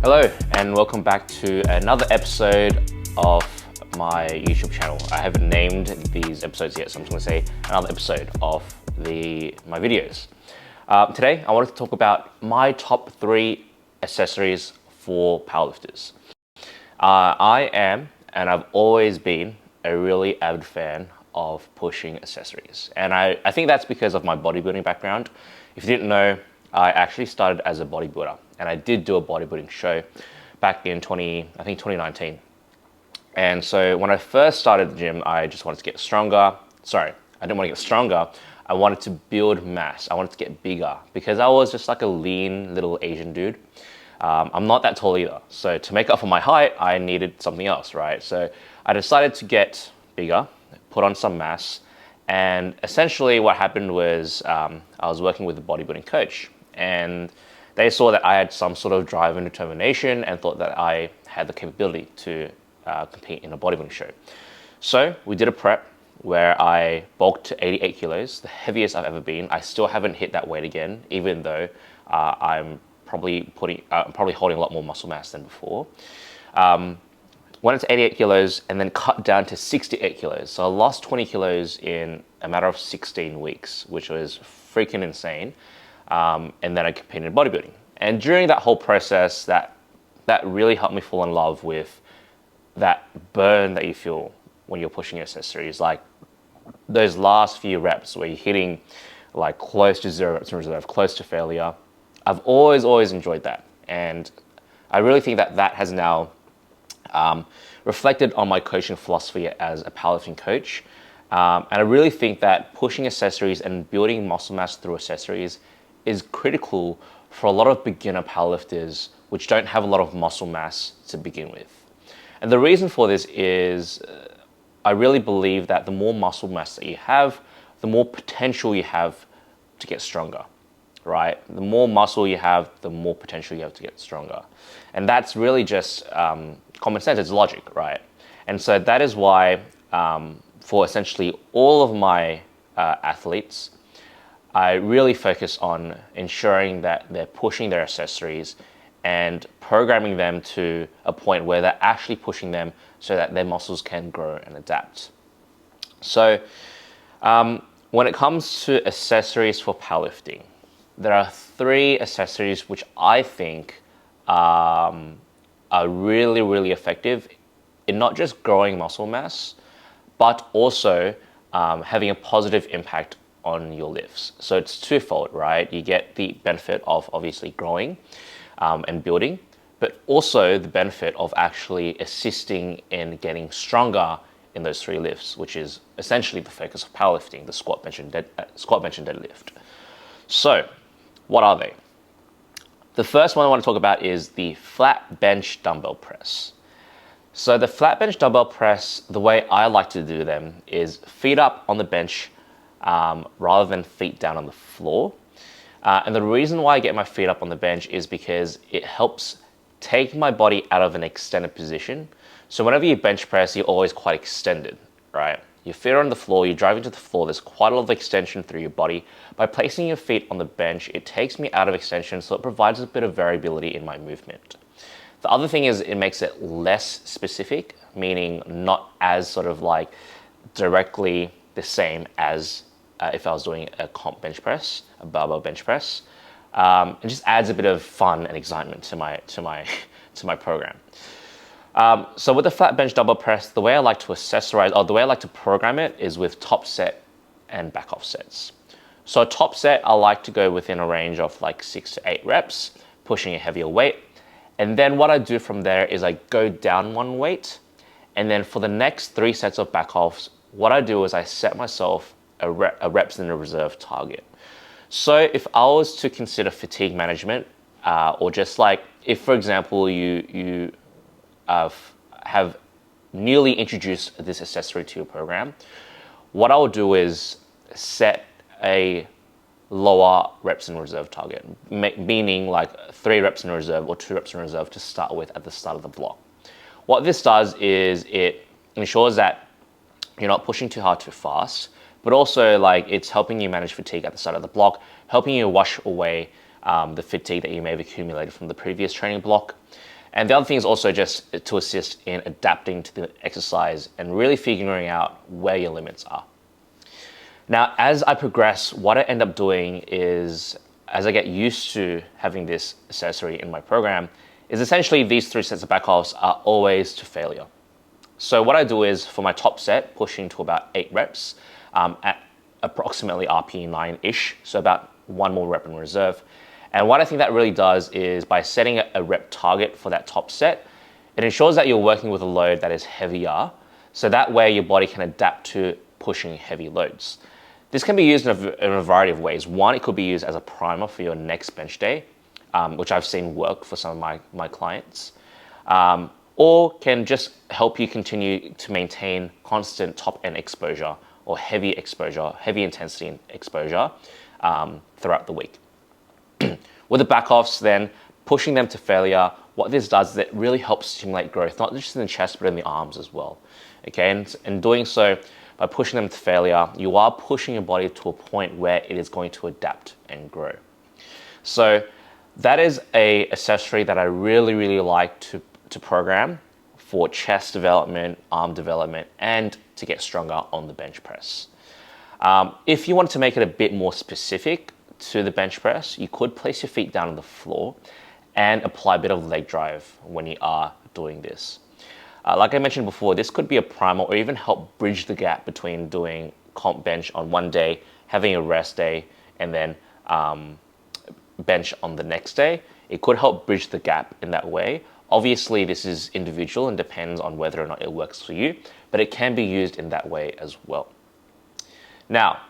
Hello and welcome back to another episode of my YouTube channel. I haven't named these episodes yet, so I'm just going to say another episode of my videos. Today I wanted to talk about my top 3 accessories for powerlifters. I am, and I've always been, a really avid fan of pushing accessories. And I think that's because of my bodybuilding background. If you didn't know, I actually started as a bodybuilder, and I did do a bodybuilding show back in 2019. And so when I first started the gym, I just wanted to get stronger. Sorry, I didn't want to get stronger. I wanted to build mass. I wanted to get bigger because I was just like a lean little Asian dude. I'm not that tall either. So to make up for my height, I needed something else, right? So I decided to get bigger, put on some mass. And essentially what happened was I was working with a bodybuilding coach, and they saw that I had some sort of drive and determination and thought that I had the capability to compete in a bodybuilding show. So we did a prep where I bulked to 88 kilos, the heaviest I've ever been. I still haven't hit that weight again, even though I'm probably holding a lot more muscle mass than before. Went into 88 kilos and then cut down to 68 kilos. So I lost 20 kilos in a matter of 16 weeks, which was freaking insane. And then I competed in bodybuilding. And during that whole process, that really helped me fall in love with that burn that you feel when you're pushing accessories. Like those last few reps where you're hitting like close to 0 reps in reserve, close to failure. I've always enjoyed that. And I really think that has now reflected on my coaching philosophy as a powerlifting coach. And I really think that pushing accessories and building muscle mass through accessories is critical for a lot of beginner powerlifters which don't have a lot of muscle mass to begin with. And the reason for this is I really believe that the more muscle mass that you have, the more potential you have to get stronger, right? The more muscle you have, the more potential you have to get stronger. And that's really just common sense, it's logic, right? And so that is why for essentially all of my athletes, I really focus on ensuring that they're pushing their accessories and programming them to a point where they're actually pushing them so that their muscles can grow and adapt. So when it comes to accessories for powerlifting, there are 3 accessories which I think are really effective in not just growing muscle mass, but also having a positive impact on your lifts. So it's twofold, right? You get the benefit of obviously growing and building, but also the benefit of actually assisting in getting stronger in those 3 lifts, which is essentially the focus of powerlifting, the squat, bench, and deadlift. So what are they? The first one I want to talk about is the flat bench dumbbell press. So the flat bench dumbbell press, the way I like to do them is feet up on the bench rather than feet down on the floor. And the reason why I get my feet up on the bench is because it helps take my body out of an extended position. So whenever you bench press, you're always quite extended, right? Your feet are on the floor, you're driving to the floor, there's quite a lot of extension through your body. By placing your feet on the bench, it takes me out of extension, so it provides a bit of variability in my movement. The other thing is it makes it less specific, meaning not as sort of like directly the same as if I was doing a comp bench press, a barbell bench press. It just adds a bit of fun and excitement to my program. So with the flat bench dumbbell press, the way I like to accessorize, or the way I like to program it, is with top set and back off sets. So a top set, I like to go within a range of like 6 to 8 reps, pushing a heavier weight. And then what I do from there is I go down one weight. And then for the next 3 sets of back offs, what I do is I set myself a reps in a reserve target. So if I was to consider fatigue management, or just like if, for example, you have newly introduced this accessory to your program, what I will do is set a lower reps in reserve target, meaning like 3 reps in reserve or 2 reps in reserve to start with at the start of the block. What this does is it ensures that you're not pushing too hard too fast, but also like it's helping you manage fatigue at the start of the block, helping you wash away the fatigue that you may have accumulated from the previous training block. And the other thing is also just to assist in adapting to the exercise and really figuring out where your limits are. Now, as I progress, what I end up doing is, as I get used to having this accessory in my program, is essentially these 3 sets of back halves are always to failure. So what I do is, for my top set, pushing to about 8 reps at approximately RPE 9-ish, so about 1 more rep in reserve. And what I think that really does is, by setting a rep target for that top set, it ensures that you're working with a load that is heavier, so that way your body can adapt to pushing heavy loads. This can be used in a variety of ways. One, it could be used as a primer for your next bench day, which I've seen work for some of my clients, or can just help you continue to maintain constant top-end exposure or heavy intensity exposure throughout the week. With the back halves, then, pushing them to failure, what this does is it really helps stimulate growth, not just in the chest, but in the arms as well. Okay, and in doing so, by pushing them to failure, you are pushing your body to a point where it is going to adapt and grow. So that is an accessory that I really, really like to program for chest development, arm development, and to get stronger on the bench press. If you want to make it a bit more specific to the bench press, you could place your feet down on the floor and apply a bit of leg drive when you are doing this. Like I mentioned before, this could be a primer or even help bridge the gap between doing comp bench on one day, having a rest day, and then bench on the next day. It could help bridge the gap in that way. Obviously, this is individual and depends on whether or not it works for you, but it can be used in that way as well. Now,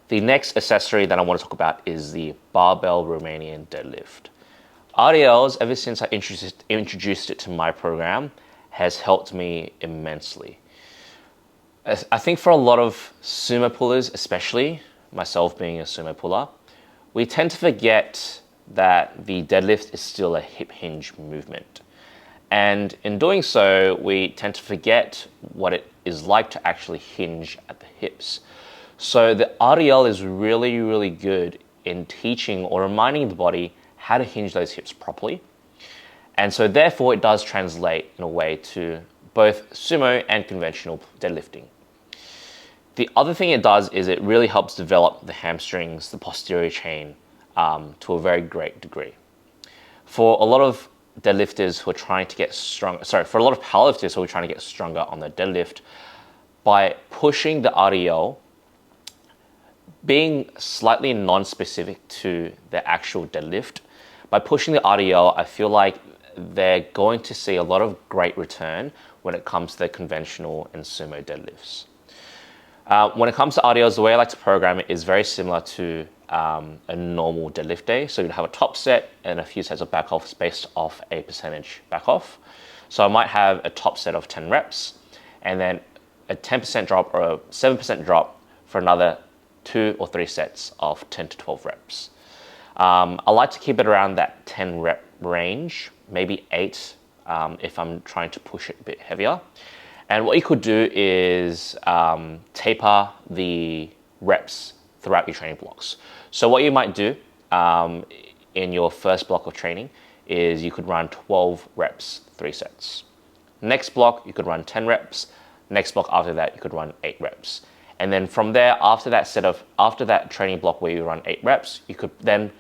the next accessory that I want to talk about is the barbell Romanian deadlift. RDLs, ever since I introduced it to my program, has helped me immensely. I think for a lot of sumo pullers, especially myself being a sumo puller, we tend to forget that the deadlift is still a hip hinge movement. And in doing so, we tend to forget what it is like to actually hinge at the hips. So the RDL is really, really good in teaching or reminding the body how to hinge those hips properly. And so therefore it does translate in a way to both sumo and conventional deadlifting. The other thing it does is it really helps develop the hamstrings, the posterior chain, to a very great degree. For a lot of deadlifters who are trying to get strong, for a lot of powerlifters who are trying to get stronger on their deadlift, by pushing the RDL, being slightly non-specific to the actual deadlift, by pushing the RDL, I feel like they're going to see a lot of great return when it comes to their conventional and sumo deadlifts. When it comes to RDLs, the way I like to program it is very similar to a normal deadlift day. So you'd have a top set and a few sets of back offs based off a percentage back off. So I might have a top set of 10 reps and then a 10% drop or a 7% drop for another 2 or 3 sets of 10 to 12 reps. I like to keep it around that 10 rep range, maybe 8 if I'm trying to push it a bit heavier. And what you could do is taper the reps throughout your training blocks. So what you might do in your first block of training is you could run 12 reps, 3 sets. Next block, you could run 10 reps. Next block after that, you could run 8 reps. And then from there, after that training block where you run 8 reps, you could then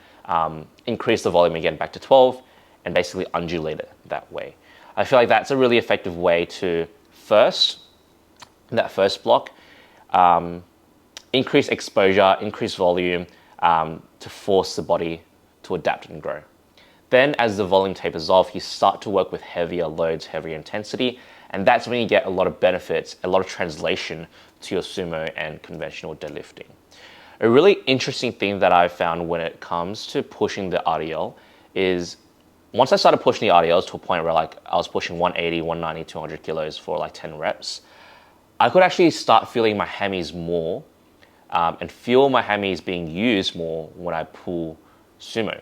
increase the volume again back to 12 and basically undulate it that way. I feel like that's a really effective way to in that first block, increase exposure, increase volume to force the body to adapt and grow. Then as the volume tapers off, you start to work with heavier loads, heavier intensity, and that's when you get a lot of benefits, a lot of translation to your sumo and conventional deadlifting. A really interesting thing that I've found when it comes to pushing the RDL is once I started pushing the RDLs to a point where I was pushing 180, 190, 200 kilos for like 10 reps, I could actually start feeling my hammies more and feel my hammies being used more when I pull sumo,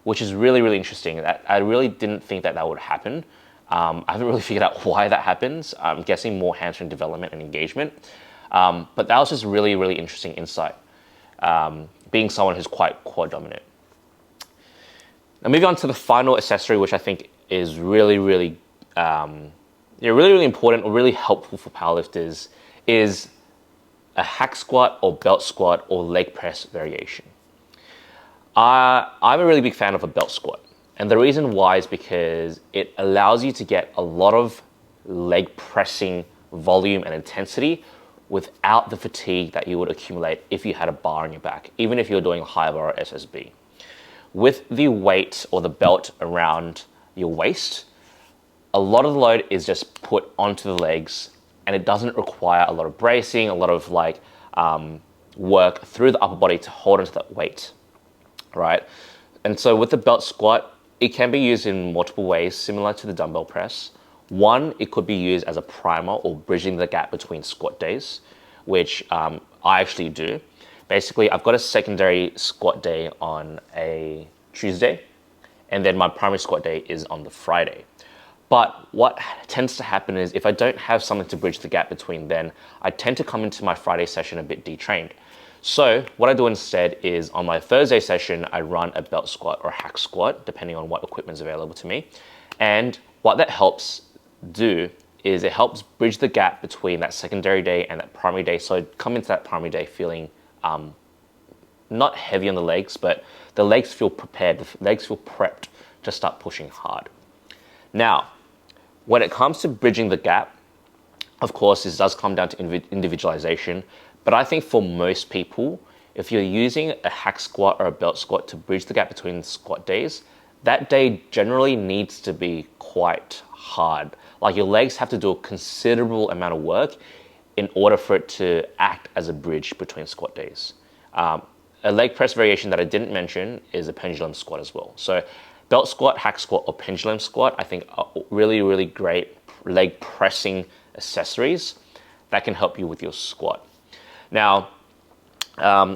which is really, really interesting. I really didn't think that would happen. I haven't really figured out why that happens. I'm guessing more hamstring development and engagement. But that was just really, really interesting insight, being someone who's quite quad dominant. Now moving on to the final accessory, which I think is really really important or really helpful for powerlifters is a hack squat or belt squat or leg press variation. I'm a really big fan of a belt squat. And the reason why is because it allows you to get a lot of leg pressing volume and intensity without the fatigue that you would accumulate if you had a bar on your back, even if you're doing high bar or SSB. With the weight or the belt around your waist, a lot of the load is just put onto the legs, and it doesn't require a lot of bracing, a lot of work through the upper body to hold onto that weight, right? And so with the belt squat, it can be used in multiple ways, similar to the dumbbell press. One, it could be used as a primer or bridging the gap between squat days, which I actually do. Basically, I've got a secondary squat day on a Tuesday, and then my primary squat day is on the Friday. But what tends to happen is if I don't have something to bridge the gap between then, I tend to come into my Friday session a bit detrained. So what I do instead is on my Thursday session, I run a belt squat or hack squat, depending on what equipment is available to me. And what that helps do is it helps bridge the gap between that secondary day and that primary day. So I come into that primary day feeling not heavy on the legs, but the legs feel prepared, the legs feel prepped to start pushing hard. Now, when it comes to bridging the gap, of course, this does come down to individualization. But I think for most people, if you're using a hack squat or a belt squat to bridge the gap between the squat days, that day generally needs to be quite hard. Like your legs have to do a considerable amount of work in order for it to act as a bridge between squat days. A leg press variation that I didn't mention is a pendulum squat as well. So belt squat, hack squat, or pendulum squat, I think are really great leg pressing accessories that can help you with your squat. Now,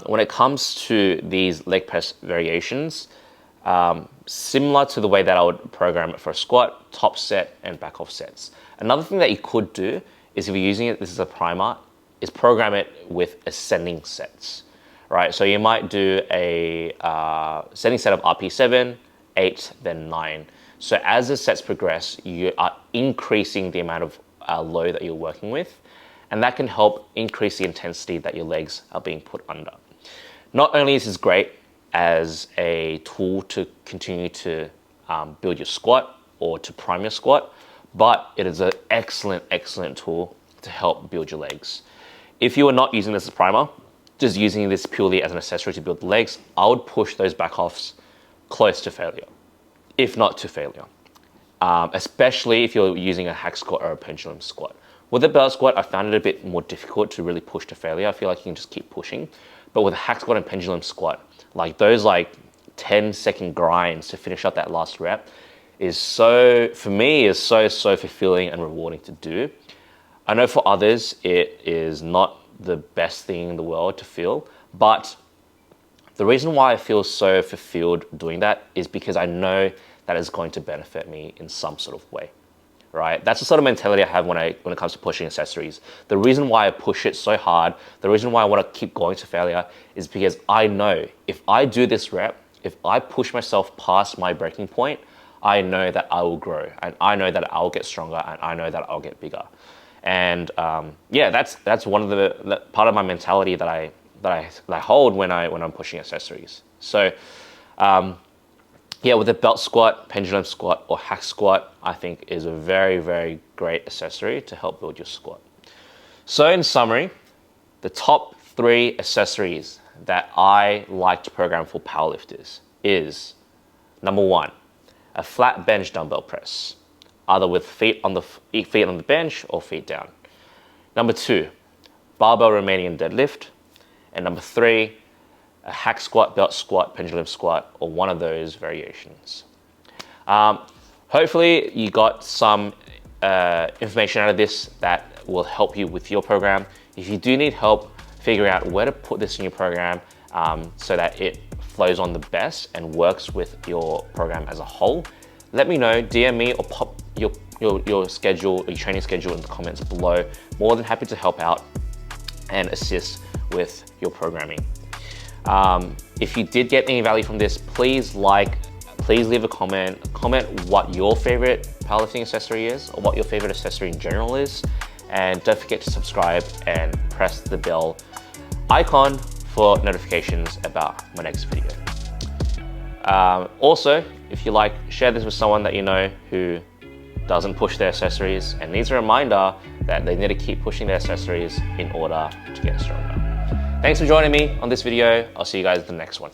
when it comes to these leg press variations, similar to the way that I would program it for a squat, top set and back off sets. Another thing that you could do is if you're using it, this is a primer, is program it with ascending sets, right? So you might do a ascending set of RP7, 8, then 9. So as the sets progress, you are increasing the amount of load that you're working with, and that can help increase the intensity that your legs are being put under. Not only is this great as a tool to continue to build your squat or to prime your squat, but it is an excellent tool to help build your legs. If you are not using this as a primer, just using this purely as an accessory to build the legs, I would push those back offs close to failure, if not to failure. Especially if you're using a hack squat or a pendulum squat. With a belt squat, I found it a bit more difficult to really push to failure. I feel like you can just keep pushing. But with a hack squat and pendulum squat, like those 10-second grinds to finish up that last rep is so fulfilling and rewarding to do. I know for others, it is not the best thing in the world to feel, but the reason why I feel so fulfilled doing that is because I know that is going to benefit me in some sort of way, right? That's the sort of mentality I have when it comes to pushing accessories. The reason why I push it so hard, the reason why I want to keep going to failure is because I know if I do this rep, if I push myself past my breaking point, I know that I will grow, and I know that I'll get stronger, and I know that I'll get bigger. And that's one of the part of my mentality that I hold when I'm pushing accessories. So with the belt squat, pendulum squat, or hack squat, I think is a very great accessory to help build your squat. So in summary, the top 3 accessories that I like to program for powerlifters is, number 1, a flat bench dumbbell press, either with feet on the bench or feet down. Number 2, barbell Romanian deadlift. And number 3, a hack squat, belt squat, pendulum squat, or one of those variations. Hopefully you got some information out of this that will help you with your program. If you do need help figuring out where to put this in your program so that it flows on the best and works with your program as a whole, let me know, DM me or pop your schedule, your training schedule in the comments below. More than happy to help out and assist with your programming. If you did get any value from this, please like please leave a comment. Comment what your favorite powerlifting accessory is, or what your favorite accessory in general is. And don't forget to subscribe and press the bell icon for notifications about my next video. Also, if you like, share this with someone that you know who doesn't push their accessories and needs a reminder that they need to keep pushing their accessories in order to get stronger. Thanks for joining me on this video. I'll see you guys in the next one.